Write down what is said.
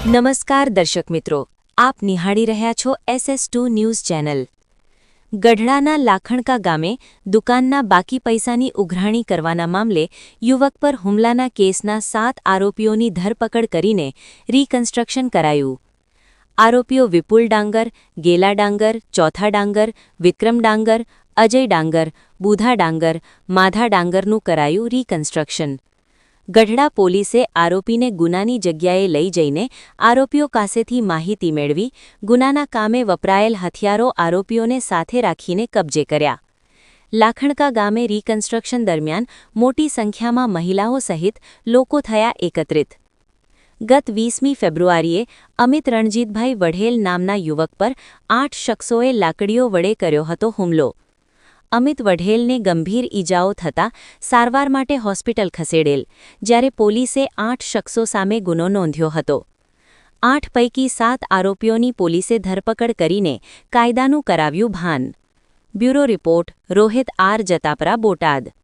નમસ્કાર દર્શક મિત્રો, આપ નિહાળી રહ્યા છો SS2 ન્યૂઝ ચેનલ। ગઢડાના લાખણકા ગામે દુકાનના બાકી પૈસાની ઉઘરાણી કરવાના મામલે યુવક પર હુમલાના કેસના 7 આરોપીઓની ધરપકડ કરીને રીકન્સ્ટ્રક્શન કરાયું। આરોપીઓ વિપુલ ડાંગર, ગેલા ડાંગર, ચોથા ડાંગર, વિક્રમ ડાંગર, અજય ડાંગર, બુધા ડાંગર, માધા ડાંગરનું કરાયું રીકન્સ્ટ્રક્શન। ગઢડા પોલીસે આરોપીને ગુનાની જગ્યાએ લઈ જઈને આરોપીઓ પાસેથી માહિતી મેળવી ગુનાના કામે વપરાયેલ હથિયારો આરોપીઓને સાથે રાખીને કબજે કર્યા। લાખણકા ગામે રીકન્સ્ટ્રક્શન દરમિયાન મોટી સંખ્યામાં મહિલાઓ સહિત લોકો થયા એકત્રિત। ગત 20મી ફેબ્રુઆરીએ અમિત રણજીતભાઈ વઢેલ નામના યુવક પર 8 શખ્સોએ લાકડીઓ વડે કર્યો હતો હુમલો। અમિત વઢેલને ગંભીર ઈજાઓ થતાં સારવાર માટે હોસ્પિટલ ખસેડેલ, જ્યારે પોલીસે 8 શખ્સો સામે ગુનો નોંધ્યો હતો। 8 પૈકી 7 આરોપીઓની પોલીસે ધરપકડ કરીને કાયદાનું કરાવ્યું ભાન। Bureau report, Rohit R Jatapara, Botad.